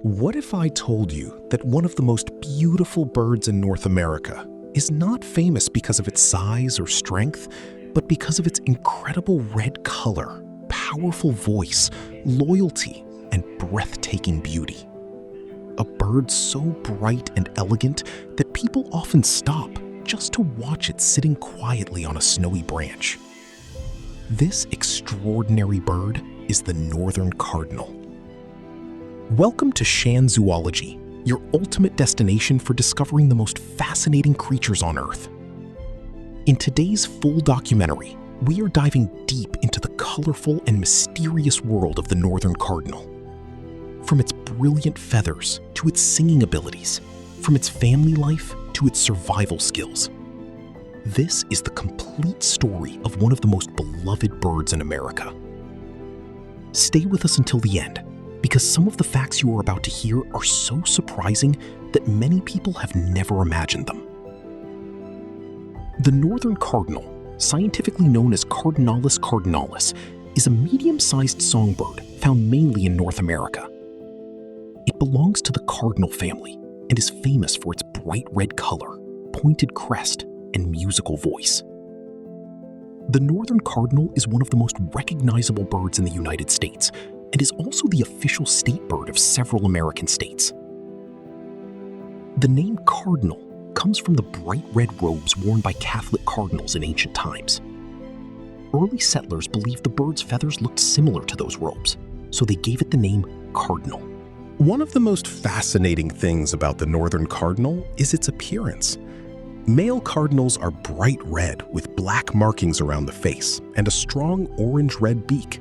What if I told you that one of the most beautiful birds in North America is not famous because of its size or strength, but because of its incredible red color, powerful voice, loyalty, and breathtaking beauty? A bird so bright and elegant that people often stop just to watch it sitting quietly on a snowy branch. This extraordinary bird is the Northern Cardinal. Welcome to Shan Zoology, your ultimate destination for discovering the most fascinating creatures on Earth. In today's full documentary, we are diving deep into the colorful and mysterious world of the Northern Cardinal. From its brilliant feathers to its singing abilities, from its family life to its survival skills. This is the complete story of one of the most beloved birds in America. Stay with us until the end, because some of the facts you are about to hear are so surprising that many people have never imagined them. The Northern Cardinal, scientifically known as Cardinalis cardinalis, is a medium-sized songbird found mainly in North America. It belongs to the cardinal family and is famous for its bright red color, pointed crest, and musical voice. The Northern Cardinal is one of the most recognizable birds in the United States and is also the official state bird of several American states. The name cardinal comes from the bright red robes worn by Catholic cardinals in ancient times. Early settlers believed the bird's feathers looked similar to those robes, so they gave it the name cardinal. One of the most fascinating things about the Northern Cardinal is its appearance. Male cardinals are bright red with black markings around the face and a strong orange-red beak.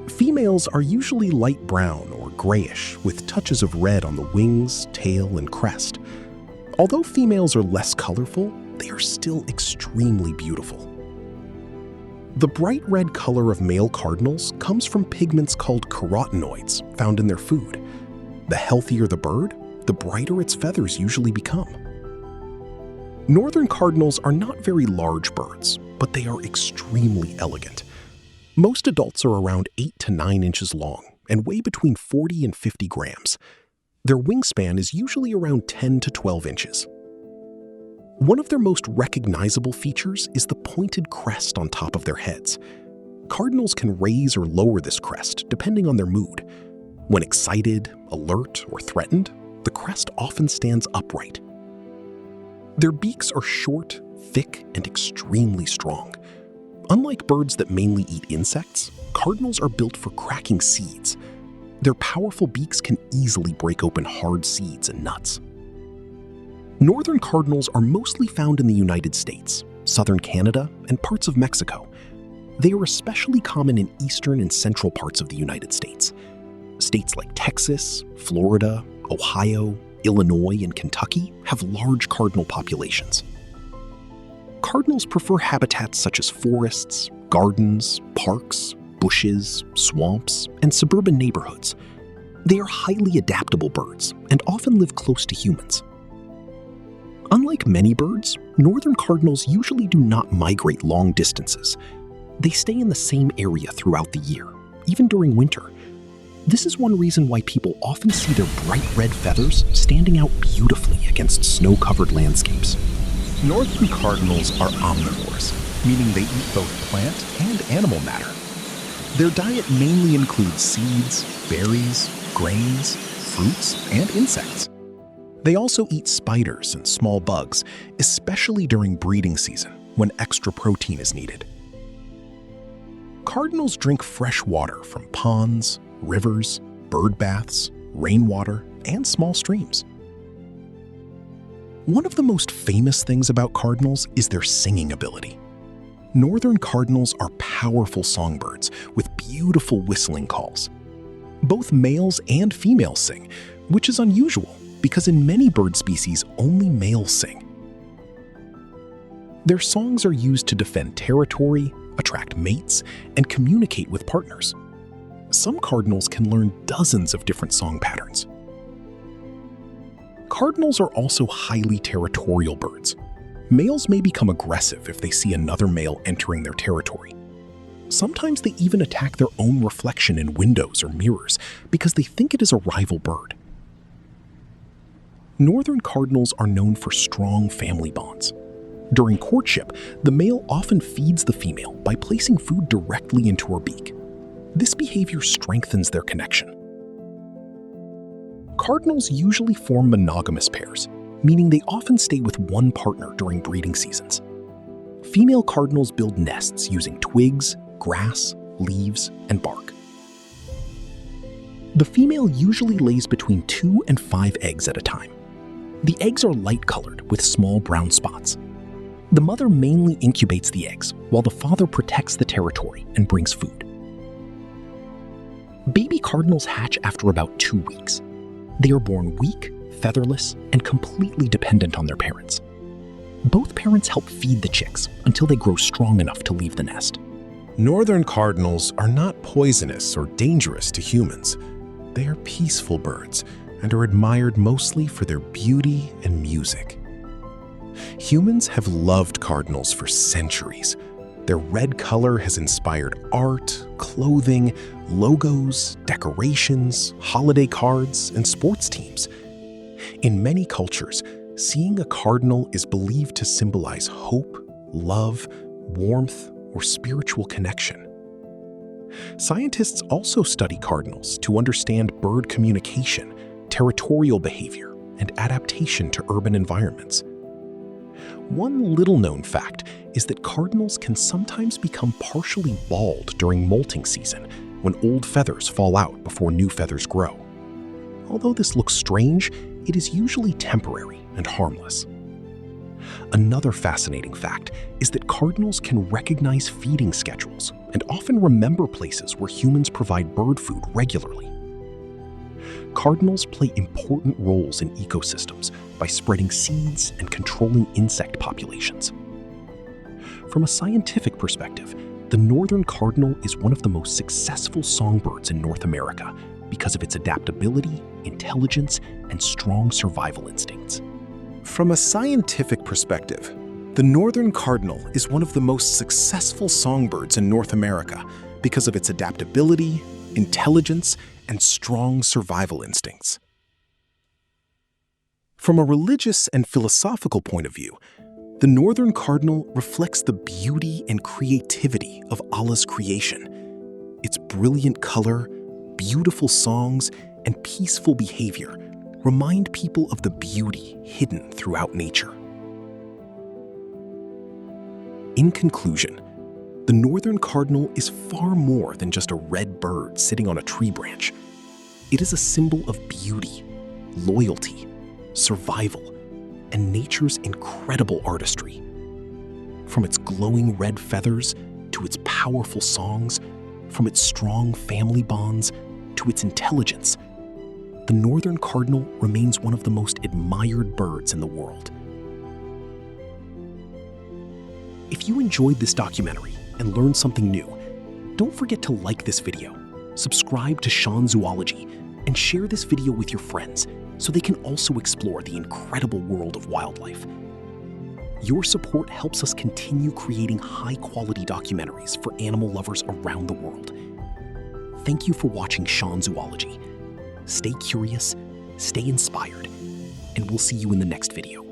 Females are usually light brown or grayish with touches of red on the wings, tail, and crest. Although females are less colorful, they are still extremely beautiful. The bright red color of male cardinals comes from pigments called carotenoids found in their food. The healthier the bird, the brighter its feathers usually become. Northern cardinals are not very large birds, but they are extremely elegant. Most adults are around 8 to 9 inches long and weigh between 40 and 50 grams. Their wingspan is usually around 10 to 12 inches. One of their most recognizable features is the pointed crest on top of their heads. Cardinals can raise or lower this crest depending on their mood. When excited, alert, or threatened, the crest often stands upright. Their beaks are short, thick, and extremely strong. Unlike birds that mainly eat insects, cardinals are built for cracking seeds. Their powerful beaks can easily break open hard seeds and nuts. Northern cardinals are mostly found in the United States, southern Canada, and parts of Mexico. They are especially common in eastern and central parts of the United States. States like Texas, Florida, Ohio, Illinois, and Kentucky have large cardinal populations. Cardinals prefer habitats such as forests, gardens, parks, bushes, swamps, and suburban neighborhoods. They are highly adaptable birds and often live close to humans. Unlike many birds, northern cardinals usually do not migrate long distances. They stay in the same area throughout the year, even during winter. This is one reason why people often see their bright red feathers standing out beautifully against snow-covered landscapes. Northern cardinals are omnivores, meaning they eat both plant and animal matter. Their diet mainly includes seeds, berries, grains, fruits, and insects. They also eat spiders and small bugs, especially during breeding season when extra protein is needed. Cardinals drink fresh water from ponds, rivers, bird baths, rainwater, and small streams. One of the most famous things about cardinals is their singing ability. Northern cardinals are powerful songbirds with beautiful whistling calls. Both males and females sing, which is unusual because in many bird species only males sing. Their songs are used to defend territory, attract mates, and communicate with partners. Some cardinals can learn dozens of different song patterns. Cardinals are also highly territorial birds. Males may become aggressive if they see another male entering their territory. Sometimes they even attack their own reflection in windows or mirrors because they think it is a rival bird. Northern cardinals are known for strong family bonds. During courtship, the male often feeds the female by placing food directly into her beak. This behavior strengthens their connection. Cardinals usually form monogamous pairs, meaning they often stay with one partner during breeding seasons. Female cardinals build nests using twigs, grass, leaves, and bark. The female usually lays between 2 and 5 eggs at a time. The eggs are light-colored with small brown spots. The mother mainly incubates the eggs, while the father protects the territory and brings food. Baby cardinals hatch after about 2 weeks. They are born weak, featherless, and completely dependent on their parents. Both parents help feed the chicks until they grow strong enough to leave the nest. Northern cardinals are not poisonous or dangerous to humans. They are peaceful birds and are admired mostly for their beauty and music. Humans have loved cardinals for centuries. Their red color has inspired art, clothing, logos, decorations, holiday cards, and sports teams. In many cultures, seeing a cardinal is believed to symbolize hope, love, warmth, or spiritual connection. Scientists also study cardinals to understand bird communication, territorial behavior, and adaptation to urban environments. One little-known fact is that cardinals can sometimes become partially bald during molting season, when old feathers fall out before new feathers grow. Although this looks strange, it is usually temporary and harmless. Another fascinating fact is that cardinals can recognize feeding schedules and often remember places where humans provide bird food regularly. Cardinals play important roles in ecosystems by spreading seeds and controlling insect populations. From a scientific perspective, the northern cardinal is one of the most successful songbirds in North America because of its adaptability, intelligence, and strong survival instincts. From a scientific perspective, the northern cardinal is one of the most successful songbirds in North America because of its adaptability, intelligence, and strong survival instincts. From a religious and philosophical point of view, the northern cardinal reflects the beauty and creativity of Allah's creation. Its brilliant color, beautiful songs, and peaceful behavior remind people of the beauty hidden throughout nature. In conclusion, the northern cardinal is far more than just a red bird sitting on a tree branch. It is a symbol of beauty, loyalty, survival, and nature's incredible artistry. From its glowing red feathers to its powerful songs, from its strong family bonds to its intelligence, the northern cardinal remains one of the most admired birds in the world. If you enjoyed this documentary and learned something new, don't forget to like this video, subscribe to Shan Zoology, and share this video with your friends so they can also explore the incredible world of wildlife. Your support helps us continue creating high-quality documentaries for animal lovers around the world. Thank you for watching Shan Zoology. Stay curious, stay inspired, and we'll see you in the next video.